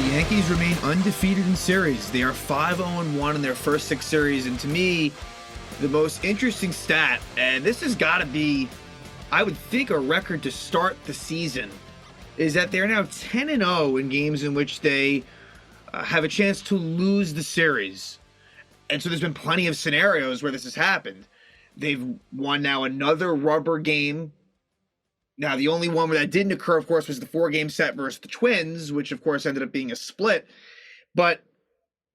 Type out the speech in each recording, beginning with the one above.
Yankees remain undefeated in series. They are 5-0-1 in their first 6 series, and to me, the most interesting stat, and this has got to be, I would think, a record to start the season, is that they're now 10-0 in games in which they have a chance to lose the series. And so there's been plenty of scenarios where this has happened. They've won now another rubber game. Now, the only one where that didn't occur, of course, was the 4-game set versus the Twins, which, of course, ended up being a split. But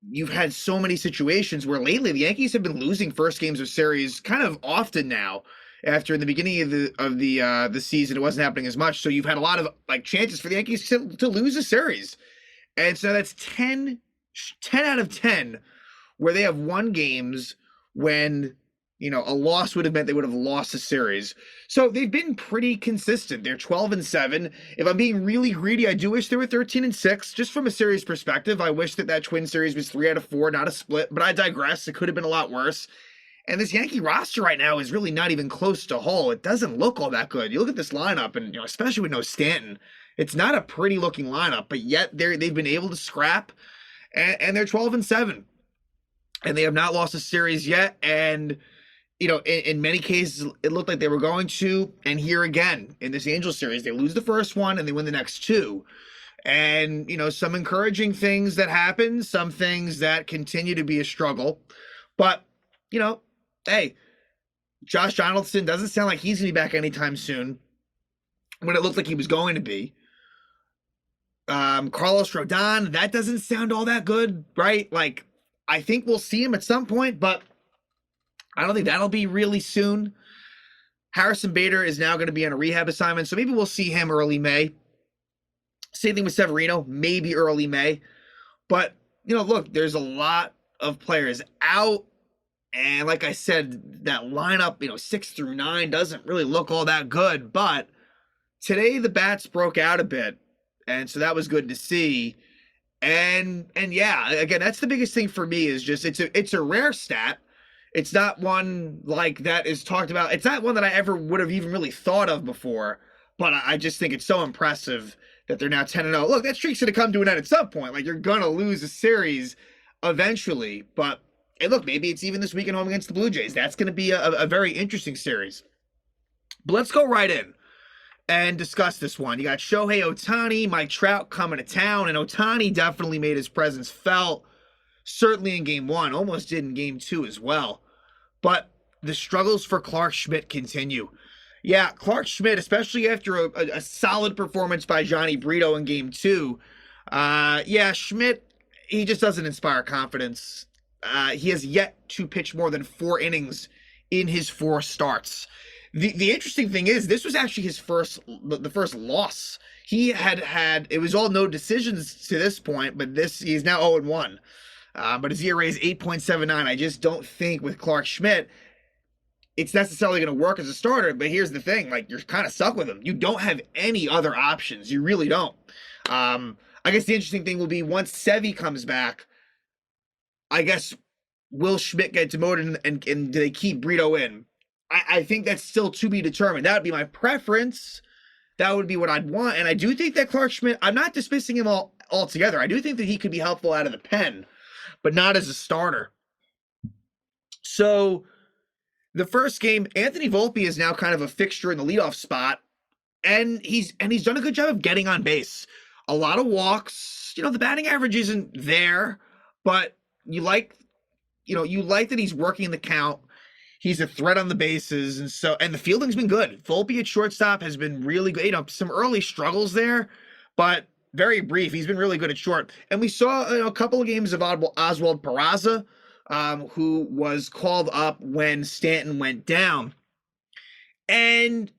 you've had so many situations where lately the Yankees have been losing first games of series kind of often now. After in the beginning of the season, it wasn't happening as much. So you've had a lot of chances for the Yankees to lose a series. And so that's 10 out of 10 where they have won games when a loss would have meant they would have lost a series. So they've been pretty consistent. They're 12-7. If I'm being really greedy, I do wish they were 13-6. Just from a series perspective, I wish that Twin series was 3 out of 4, not a split. But I digress. It could have been a lot worse. And this Yankee roster right now is really not even close to whole. It doesn't look all that good. You look at this lineup, and especially with no Stanton, it's not a pretty looking lineup. But yet they've been able to scrap, and they're 12-7, and they have not lost a series yet. And in many cases, it looked like they were going to. And here again, in this Angels series, they lose the first one and they win the next 2. And, some encouraging things that happen, some things that continue to be a struggle. But, hey, Josh Donaldson doesn't sound like he's going to be back anytime soon when it looked like he was going to be. Carlos Rodon, that doesn't sound all that good, right? I think we'll see him at some point, but I don't think that'll be really soon. Harrison Bader is now going to be on a rehab assignment, so maybe we'll see him early May. Same thing with Severino, maybe early May. But, look, there's a lot of players out. And like I said, that lineup, 6 through 9 doesn't really look all that good. But today the bats broke out a bit. And so that was good to see. And yeah, again, that's the biggest thing for me is just it's a rare stat. It's not one that is talked about. It's not one that I ever would have even really thought of before. But I just think it's so impressive that they're now 10-0. Look, that streak's going to come to an end at some point. You're going to lose a series eventually. But, hey, look, maybe it's even this weekend home against the Blue Jays. That's going to be a very interesting series. But let's go right in and discuss this one. You got Shohei Ohtani, Mike Trout coming to town. And Ohtani definitely made his presence felt. Certainly in game 1, almost did in game 2 as well. But the struggles for Clarke Schmidt continue. Yeah, Clarke Schmidt, especially after a solid performance by Johnny Brito in game 2. Schmidt, he just doesn't inspire confidence. He has yet to pitch more than 4 innings in his 4 starts. The interesting thing is, this was actually the first loss. He had it was all no decisions to this point, but he's now 0-1. But his ERA is 8.79. I just don't think with Clarke Schmidt it's necessarily going to work as a starter. But here's the thing, you're kind of stuck with him. You don't have any other options. You really don't. I guess the interesting thing will be once Sevy comes back, I guess, will Schmidt get demoted and do they keep Brito in? I think that's still to be determined. That would be my preference. That would be what I'd want. And I do think that Clarke Schmidt, I'm not dismissing him altogether. I do think that he could be helpful out of the pen, but not as a starter. So the first game, Anthony Volpe is now kind of a fixture in the leadoff spot, and he's done a good job of getting on base. A lot of walks. The batting average isn't there, but you like that he's working the count. He's a threat on the bases, and the fielding's been good. Volpe at shortstop has been really good. Some early struggles there, but very brief. He's been really good at short. And we saw a couple of games of Oswald Peraza, who was called up when Stanton went down. And,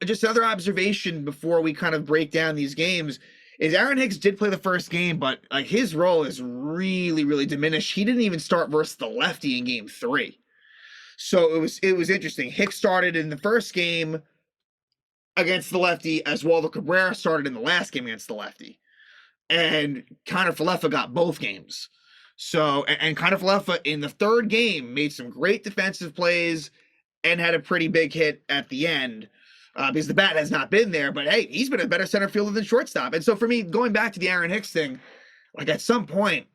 just another observation before we kind of break down these games is Aaron Hicks did play the first game, but his role is really, really diminished. He didn't even start versus the lefty in game 3. So it was interesting. Hicks started in the first game against the lefty, as Waldo Cabrera started in the last game against the lefty. And Connor Falefa got both games. So, and Connor Falefa in the third game made some great defensive plays and had a pretty big hit at the end. because the bat has not been there. But hey, he's been a better center fielder than shortstop. And so for me, going back to the Aaron Hicks thing, like at some point,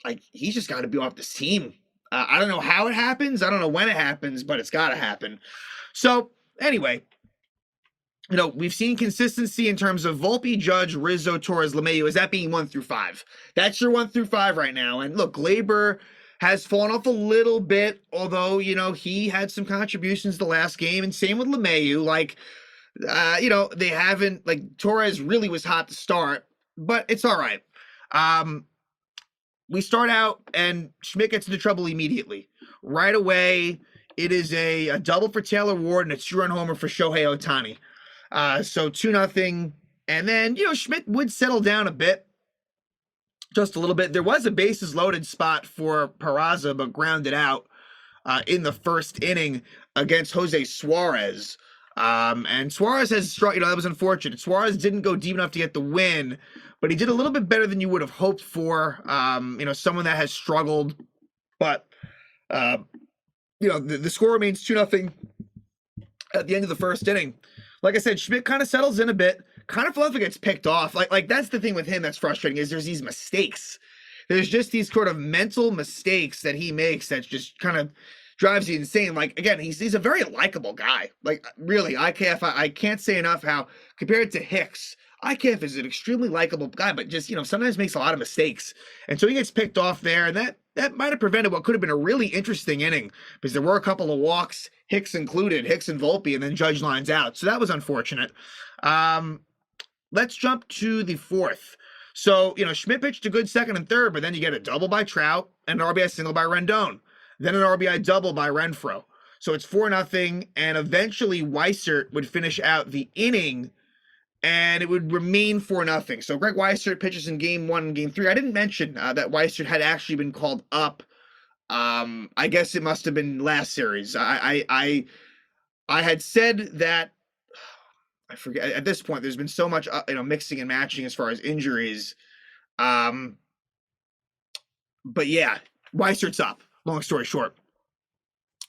like he's just got to be off this team. I don't know how it happens. I don't know when it happens, but it's got to happen. So anyway, we've seen consistency in terms of Volpe, Judge, Rizzo, Torres, LeMahieu. Is that being 1 through 5? That's your 1 through 5 right now. And look, Glaber has fallen off a little bit, although, he had some contributions the last game. And same with LeMahieu. Like, they haven't, like, Torres really was hot to start, but it's all right. We start out, and Schmidt gets into trouble immediately. Right away, it is a double for Taylor Ward and a 2-run homer for Shohei Ohtani. So 2-0. And then, Schmidt would settle down a bit. Just a little bit. There was a bases loaded spot for Peraza, but grounded out in the first inning against Jose Suarez. And Suarez has struck, that was unfortunate. Suarez didn't go deep enough to get the win, but he did a little bit better than you would have hoped for. Someone that has struggled, but the score remains 2-0 at the end of the first inning. Like I said, Schmidt kind of settles in a bit, kind of feels like gets picked off. Like that's the thing with him that's frustrating, is there's these mistakes. There's just these sort of mental mistakes that he makes that just kind of drives you insane. Like, again, he's a very likable guy. Like, really, IKF, I can't say enough how, compared to Hicks, IKF is an extremely likable guy, but just, sometimes makes a lot of mistakes. And so he gets picked off there, and that might have prevented what could have been a really interesting inning, because there were a couple of walks, Hicks included, Hicks and Volpe, and then Judge lines out. So that was unfortunate. Let's jump to the fourth. So, Schmidt pitched a good second and third, but then you get a double by Trout and an RBI single by Rendon. Then an RBI double by Renfroe. So it's 4-0, and eventually Weissert would finish out the inning, and it would remain 4-0. So Greg Weissert pitches in Game 1 and Game 3. I didn't mention that Weissert had actually been called up. I guess it must have been last series. I had said that, I forget, at this point, there's been so much mixing and matching as far as injuries. But yeah, Weissert's up. Long story short.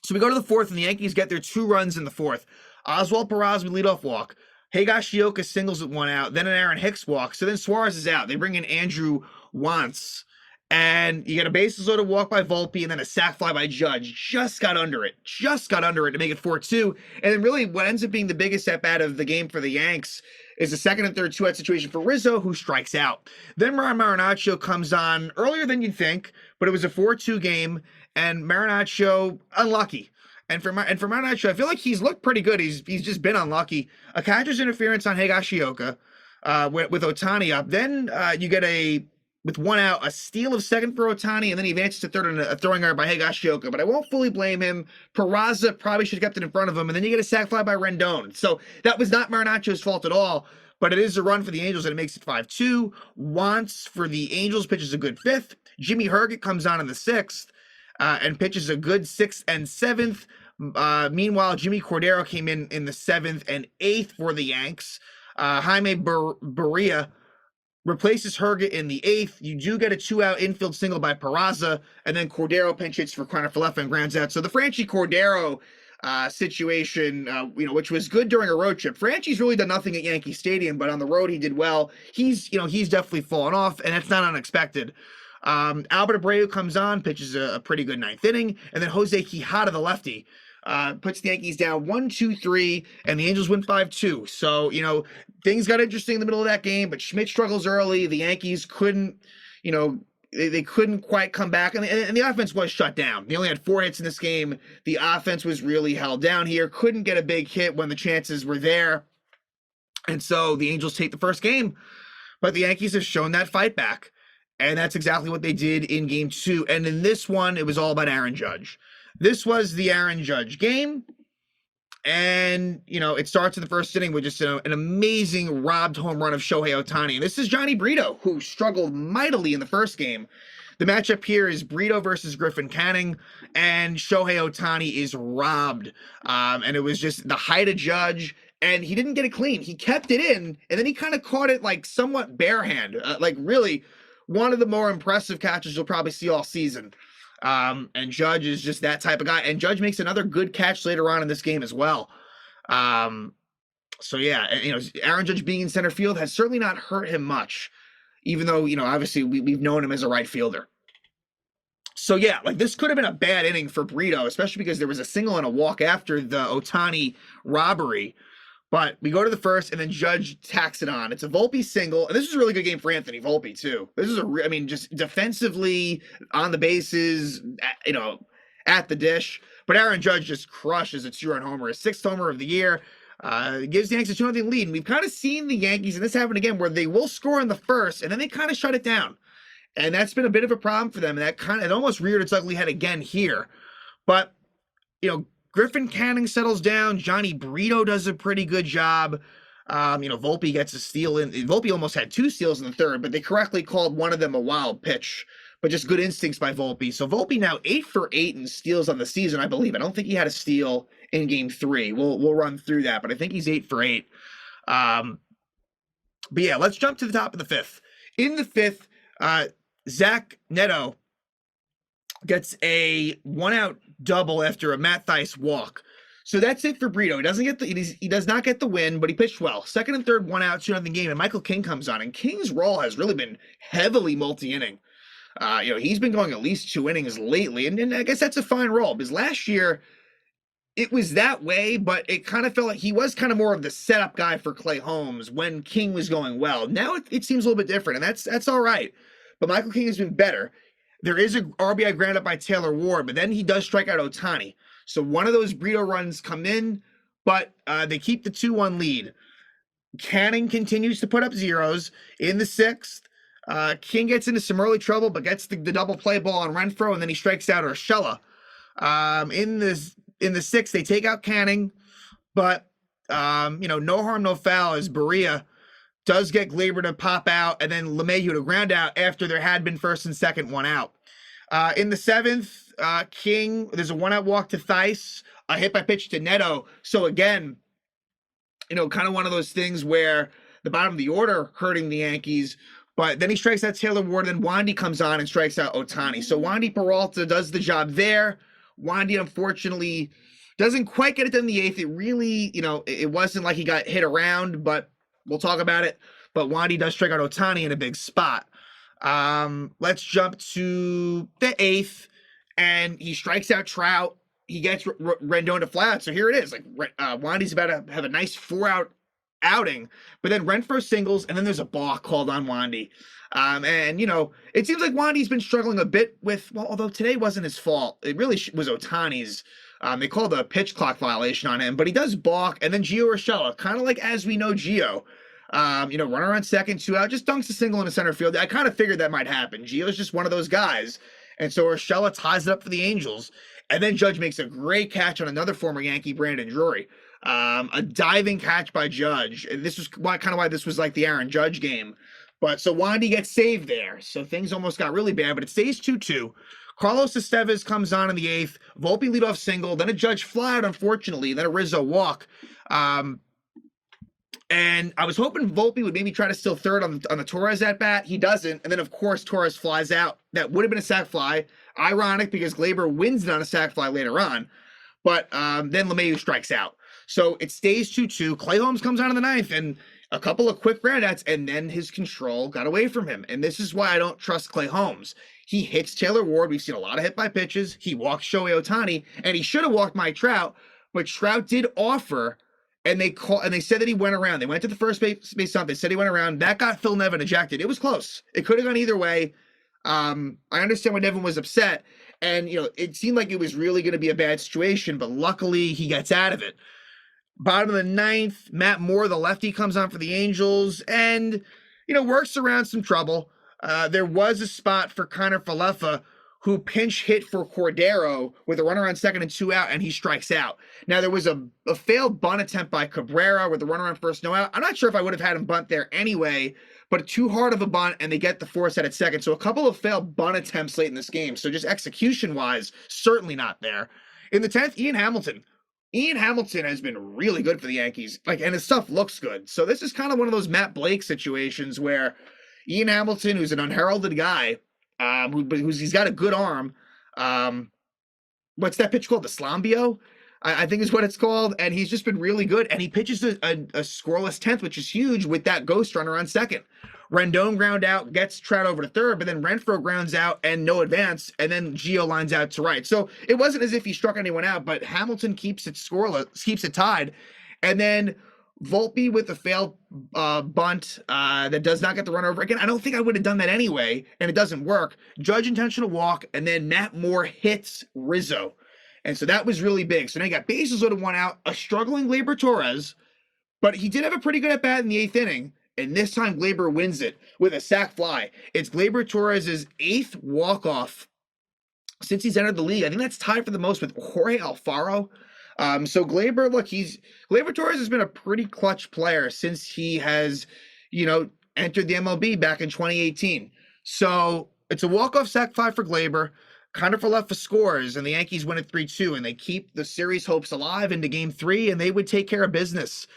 So we go to the fourth, and the Yankees get their 2 runs in the fourth. Oswald Peraza with leadoff walk. Higashioka singles with 1 out. Then an Aaron Hicks walk. So then Suarez is out. They bring in Andrew Wantz. And you get a bases loaded walk by Volpe, and then a sac fly by Judge. Just got under it to make it 4-2. And then really what ends up being the biggest at-bat of the game for the Yanks is the second and third 2-out situation for Rizzo, who strikes out. Then Marinaccio comes on earlier than you'd think, but it was a 4-2 game, and Marinaccio unlucky. And for Marinaccio, I feel like he's looked pretty good. He's just been unlucky. A catcher's interference on Higashioka with Ohtani up. Then you get with 1 out, a steal of second for Ohtani, and then he advances to third and a throwing error by Higashioka. But I won't fully blame him. Peraza probably should have kept it in front of him, and then you get a sac fly by Rendon. So that was not Marinaccio's fault at all, but it is a run for the Angels, and it makes it 5-2. Wantz for the Angels pitches a good 5th. Jimmy Herget comes on in the 6th and pitches a good 6th and 7th. Meanwhile, Jimmy Cordero came in the 7th and 8th for the Yanks. Jaime Barria replaces Herget in the 8th. You do get a 2-out infield single by Peraza, and then Cordero pinch hits for Kiner-Falefa and grounds out. So the Franchi Cordero situation, which was good during a road trip. Franchi's really done nothing at Yankee Stadium, but on the road he did well. He's definitely fallen off, and it's not unexpected. Albert Abreu comes on, pitches a pretty good 9th inning, and then Jose Quijada, the lefty, puts the Yankees down 1-2-3, and the Angels win 5-2. So, things got interesting in the middle of that game, but Schmidt struggles early. The Yankees couldn't, they couldn't quite come back, and the offense was shut down. They only had 4 hits in this game. The offense was really held down here. Couldn't get a big hit when the chances were there. And so the Angels take the first game, but the Yankees have shown that fight back. And that's exactly what they did in Game 2. And in this one, it was all about Aaron Judge. This was the Aaron Judge game. And, it starts in the first inning with just an amazing robbed home run of Shohei Ohtani. And this is Johnny Brito, who struggled mightily in the first game. The matchup here is Brito versus Griffin Canning, and Shohei Ohtani is robbed. And it was just the height of Judge, and he didn't get it clean. He kept it in, and then he kind of caught it like somewhat barehand. Really, one of the more impressive catches you'll probably see all season. And Judge is just that type of guy. And Judge makes another good catch later on in this game as well. So yeah, and, Aaron Judge being in center field has certainly not hurt him much, even though, obviously we've known him as a right fielder. So yeah, like this could have been a bad inning for Brito, especially because there was a single and a walk after the Ohtani robbery. But we go to the first, and then Judge tacks it on. It's a Volpe single, and this is a really good game for Anthony Volpe too. This is just defensively on the bases, at the dish. But Aaron Judge just crushes a 2-run homer, his 6th homer of the year. Gives the Yankees a 2-0 lead. And we've kind of seen the Yankees, and this happened again, where they will score in the first, and then they kind of shut it down. And that's been a bit of a problem for them. And it almost reared its ugly head again here. But, Griffin Canning settles down. Johnny Brito does a pretty good job. Volpe gets a steal in. Volpe almost had 2 steals in the third, but they correctly called one of them a wild pitch. But just good instincts by Volpe. So Volpe now 8 for 8 in steals on the season, I believe. I don't think he had a steal in game 3. We'll run through that, but I think he's 8 for 8. But yeah, let's jump to the top of the 5th. In the 5th, Zach Neto gets a 1-out double after a Matt Thaiss walk. So that's it for Brito. He does not get the win, but he pitched well. Second and third, 1-out, 2-0 game, and Michael King comes on. And King's role has really been heavily multi-inning. He's been going at least 2 innings lately, and I guess that's a fine role because last year it was that way, but it kind of felt like he was kind of more of the setup guy for Clay Holmes when King was going well. Now it seems a little bit different, and that's all right. But Michael King has been better. There is a RBI granted by Taylor Ward, but then he does strike out Ohtani. So one of those Brito runs come in, but they keep the 2-1 lead. Canning continues to put up zeros in the 6th. King gets into some early trouble, but gets the double play ball on Renfroe, and then he strikes out Urshela. In the 6th, they take out Canning, but no harm, no foul as Berea does get Gleyber to pop out, and then LeMahieu to ground out after there had been first and second 1 out. In the 7th, King, there's a 1-out walk to Thaiss, a hit by pitch to Neto. So again, kind of one of those things where the bottom of the order hurting the Yankees, but then he strikes out Taylor Ward, then Wandy comes on and strikes out Ohtani. So Wandy Peralta does the job there. Wandy, unfortunately, doesn't quite get it done in the 8th. It really, it wasn't like he got hit around, but we'll talk about it. But Wandy does strike out Ohtani in a big spot. Let's jump to the 8th, and he strikes out Trout. He gets Rendon to fly out. So here it is. Wandy's about to have a nice 4-out outing, but then Renfroe singles, and then there's a balk called on Wandy. It seems like Wandy's been struggling a bit with, although today wasn't his fault. It really was Ohtani's. They called a pitch clock violation on him, but he does balk, and then Gio Urshela, kind of like as we know Gio, runner on second, 2 out, just dunks a single in the center field. I kind of figured that might happen. Gio's just one of those guys, and so Urshela ties it up for the Angels, and then Judge makes a great catch on another former Yankee, Brandon Drury. A diving catch by Judge. And this was why this was like the Aaron Judge game. But so Wandy gets saved there. So things almost got really bad, but it stays 2-2. Carlos Estevez comes on in the 8th. Volpe leadoff single. Then a Judge fly out, unfortunately. Then a Rizzo walk. And I was hoping Volpe would maybe try to steal third on the Torres at bat. He doesn't. And then, of course, Torres flies out. That would have been a sac fly. Ironic because Gleyber wins it on a sac fly later on. But then LeMahieu strikes out. So it stays 2-2. Clay Holmes comes on in the 9th, and a couple of quick groundouts, and then his control got away from him. And this is why I don't trust Clay Holmes. He hits Taylor Ward. We've seen a lot of hit by pitches. He walks Shohei Ohtani, and he should have walked Mike Trout, but Trout did offer, and they said that he went around. They went to the first base stump. They said he went around. That got Phil Nevin ejected. It was close. It could have gone either way. I understand why Nevin was upset, and it seemed like it was really going to be a bad situation, but luckily he gets out of it. Bottom of the 9th, Matt Moore, the lefty, comes on for the Angels and, works around some trouble. There was a spot for Connor Falefa, who pinch hit for Cordero with a runner on second and 2 out, and he strikes out. Now, there was a failed bunt attempt by Cabrera with the runner on first, no out. I'm not sure if I would have had him bunt there anyway, but too hard of a bunt, and they get the force out at second. So a couple of failed bunt attempts late in this game. So just execution-wise, certainly not there. In the 10th, Ian Hamilton. Ian Hamilton has been really good for the Yankees, and his stuff looks good. So this is kind of one of those Matt Blake situations where Ian Hamilton, who's an unheralded guy, he's got a good arm. What's that pitch called? The Slambio? I think is what it's called, and he's just been really good. And he pitches a scoreless 10th, which is huge, with that ghost runner on second. Rendon ground out, gets Trout over to third, but then Renfroe grounds out and no advance, and then Gio lines out to right. So it wasn't as if he struck anyone out, but Hamilton keeps it scoreless, keeps it tied, and then Volpe with a failed bunt that does not get the run over. Again, I don't think I would have done that anyway, and it doesn't work. Judge intentional walk, and then Matt Moore hits Rizzo. And so that was really big. So now you got bases loaded, one out, a struggling Gleyber Torres, but he did have a pretty good at bat in the eighth inning. And this time Gleyber wins it with a sac fly. It's Gleyber Torres' eighth walk-off since he's entered the league. I think that's tied for the most with Jorge Alfaro. So Gleyber, look, Gleyber Torres has been a pretty clutch player since he has, entered the MLB back in 2018. So it's a walk-off sac fly for Gleyber. Connor left for scores, and the Yankees win it 3-2, and they keep the series hopes alive into Game 3, and they would take care of business.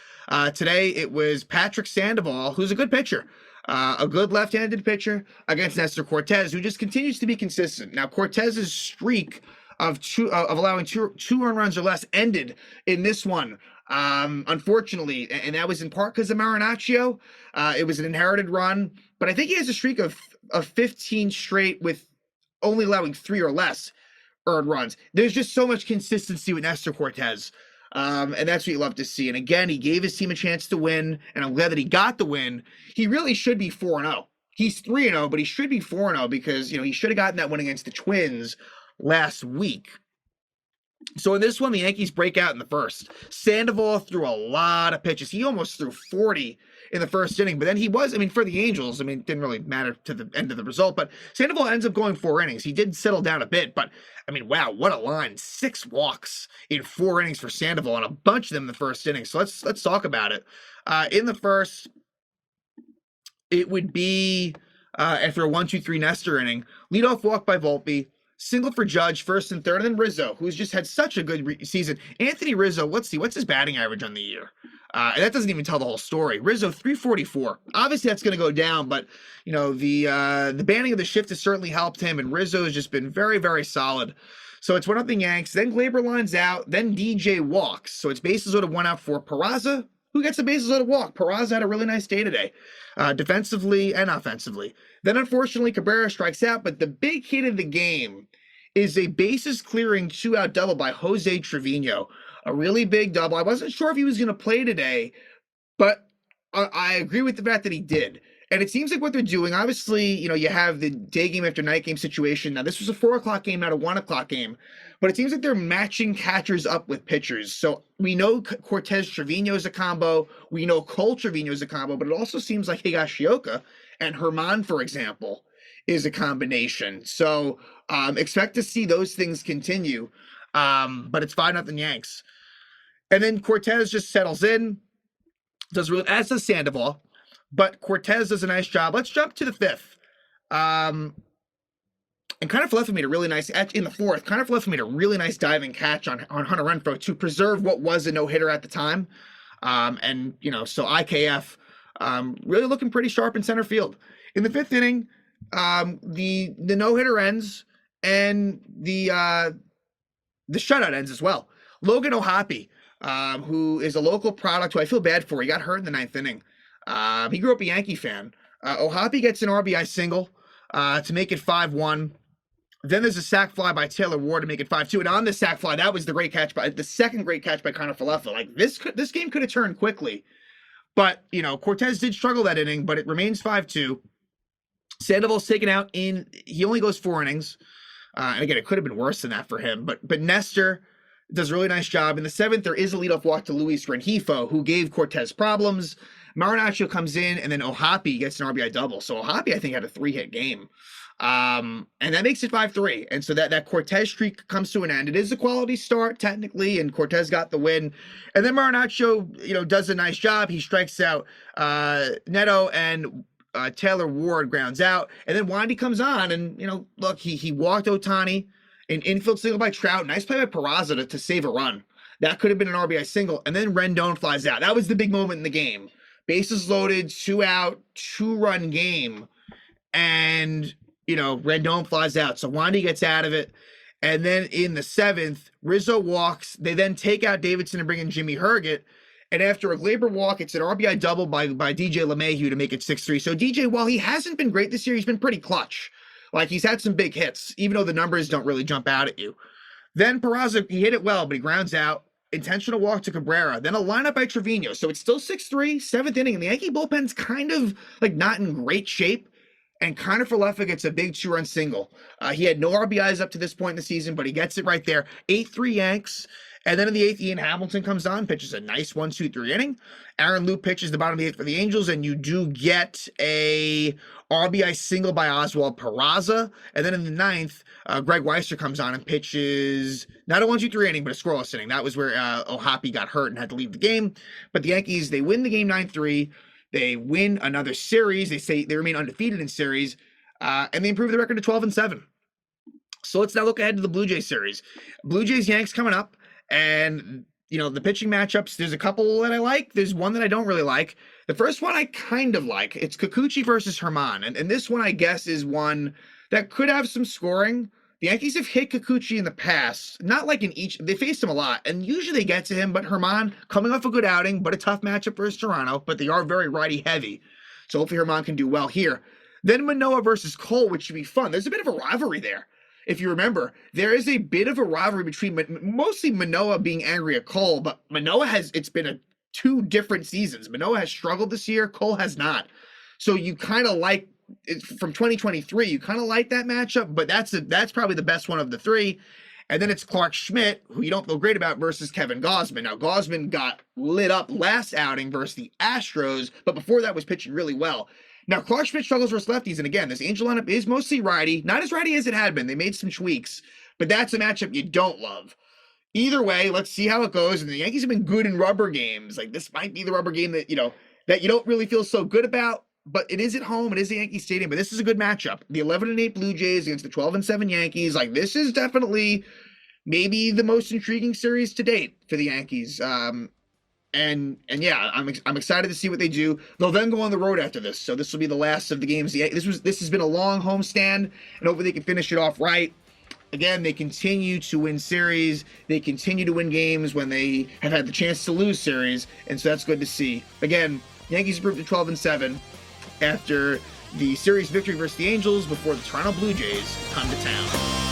Today, it was Patrick Sandoval, who's a good pitcher, a good left-handed pitcher against Nestor Cortes, who just continues to be consistent. Now, Cortez's streak of allowing two earned runs or less ended in this one, unfortunately, and that was in part because of Marinaccio. It was an inherited run, but I think he has a streak of 15 straight with only allowing 3 or less earned runs. There's just so much consistency with Nestor Cortes. And that's what you love to see. And again, he gave his team a chance to win, and I'm glad that he got the win. He really should be 4-0. He's 3-0, but he should be 4-0 because, he should have gotten that win against the Twins last week. So in this one, the Yankees break out in the first. Sandoval threw a lot of pitches. He almost threw 40 in the first inning, but then for the Angels, it didn't really matter to the end of the result, but Sandoval ends up going 4 innings. He did settle down a bit, but wow, what a line. 6 walks in 4 innings for Sandoval, and a bunch of them in the first inning. So let's talk about it. In the first, it would be after a 1-2-3 Nestor inning, leadoff walk by Volpe, single for Judge, first and third, and then Rizzo, who's just had such a good season. Anthony Rizzo, let's see, what's his batting average on the year? And that doesn't even tell the whole story. Rizzo, 344. Obviously, that's going to go down, but, the banning of the shift has certainly helped him, and Rizzo has just been very, very solid. So it's 1-0 Yanks. Then Gleyber lines out. Then DJ walks. So it's bases loaded, 1 out for Peraza, who gets the bases loaded walk. Peraza had a really nice day today, defensively and offensively. Then, unfortunately, Cabrera strikes out, but the big hit of the game is a bases clearing 2-out double by Jose Trevino. A really big double. I wasn't sure if he was going to play today, but I agree with the fact that he did. And it seems like what they're doing, obviously, you have the day game after night game situation. Now, this was a 4:00 game, not a 1:00 game, but it seems like they're matching catchers up with pitchers. So we know Cortes Trevino is a combo. We know Cole Trevino is a combo, but it also seems like Higashioka and Herman, for example, is a combination. So expect to see those things continue. But it's 5-0 Yanks. And then Cortes just settles in, as does Sandoval, but Cortes does a nice job. Let's jump to the fifth. And kind of left me a really nice, in the fourth, kind of left me a really nice diving catch on Hunter Renfroe to preserve what was a no-hitter at the time. So IKF really looking pretty sharp in center field. In the fifth inning, the no-hitter ends, and the shutout ends as well. Logan O'Hoppe, who is a local product who I feel bad for. He got hurt in the 9th inning. He grew up a Yankee fan. O'Hoppe gets an RBI single to make it 5-1. Then there's a sac fly by Taylor Ward to make it 5-2. And on the sac fly, that was the second great catch by Connor Falefa. Like this game could have turned quickly. But, Cortes did struggle that inning, but it remains 5-2. Sandoval's taken out he only goes 4 innings. And again, it could have been worse than that for him. But Nestor does a really nice job. In the 7th, there is a leadoff walk to Luis Rengifo, who gave Cortes problems. Marinaccio comes in, and then O'Hoppe gets an RBI double. So O'Hoppe, I think, had a 3-hit game. And that makes it 5-3. And so that Cortes streak comes to an end. It is a quality start, technically, and Cortes got the win. And then Marinaccio, does a nice job. He strikes out Neto, and Taylor Ward grounds out. And then Wandy comes on, and, look, he walked Ohtani. An infield single by Trout. Nice play by Peraza to save a run. That could have been an RBI single. And then Rendon flies out. That was the big moment in the game. Bases loaded, 2-out, 2-run game. And, Rendon flies out. So Wandy gets out of it. And then in the 7th, Rizzo walks. They then take out Davidson and bring in Jimmy Herget. And after a Glaber walk, it's an RBI double by DJ LeMahieu to make it 6-3. So DJ, while he hasn't been great this year, he's been pretty clutch. Like, he's had some big hits, even though the numbers don't really jump out at you. Then Peraza, he hit it well, but he grounds out. Intentional walk to Cabrera. Then a lineup by Trevino. So it's still 6-3, 7th inning, and the Yankee bullpen's kind of like not in great shape. And Connor Falefa gets a big 2-run single. He had no RBIs up to this point in the season, but he gets it right there. 8-3 Yanks. And then in the 8th, Ian Hamilton comes on, pitches a nice 1-2-3 inning. Aaron Loup pitches the bottom of the 8th for the Angels, and you do get a RBI single by Oswald Peraza. And then in the 9th, Greg Weiser comes on and pitches not a 1-2-3 inning, but a scoreless inning. That was where Ohapi got hurt and had to leave the game. But the Yankees, they win the game 9-3. They win another series. They say they remain undefeated in series, and they improve the record to 12-7. So let's now look ahead to the Blue Jays series. Blue Jays Yanks coming up. And, you know, the pitching matchups, there's a couple that I like. There's one that I don't really like. The first one I kind of like. It's Kikuchi versus Herman. And this one, I guess, is one that could have some scoring. The Yankees have hit Kikuchi in the past. Not like in each. They faced him a lot. And usually they get to him. But Herman, coming off a good outing, but a tough matchup versus Toronto. But they are very righty heavy. So hopefully Herman can do well here. Then Manoah versus Cole, which should be fun. There's a bit of a rivalry there. If you remember, there is a bit of a rivalry between mostly Manoah being angry at Cole, but Manoah it's been 2 different seasons. Manoah has struggled this year. Cole has not. So you kind of like, from 2023, you kind of like that matchup, but that's probably the best one of the 3. And then it's Clark Schmidt, who you don't feel great about, versus Kevin Gausman. Now, Gausman got lit up last outing versus the Astros, but before that was pitching really well. Now, Clark Schmidt struggles versus lefties, and again, this Angel lineup is mostly righty. Not as righty as it had been. They made some tweaks, but that's a matchup you don't love. Either way, let's see how it goes, and the Yankees have been good in rubber games. Like, this might be the rubber game that, that you don't really feel so good about, but it is at home. It is the Yankee Stadium, but this is a good matchup. The 11-8 Blue Jays against the 12-7 Yankees. Like, this is definitely maybe the most intriguing series to date for the Yankees. And yeah, I'm excited to see what they do. They'll then go on the road after this, so this will be the last of the games. This has been a long homestand, and hopefully they can finish it off right. Again, they continue to win series. They continue to win games when they have had the chance to lose series, and so that's good to see. Again, Yankees improved to 12-7 after the series victory versus the Angels before the Toronto Blue Jays come to town.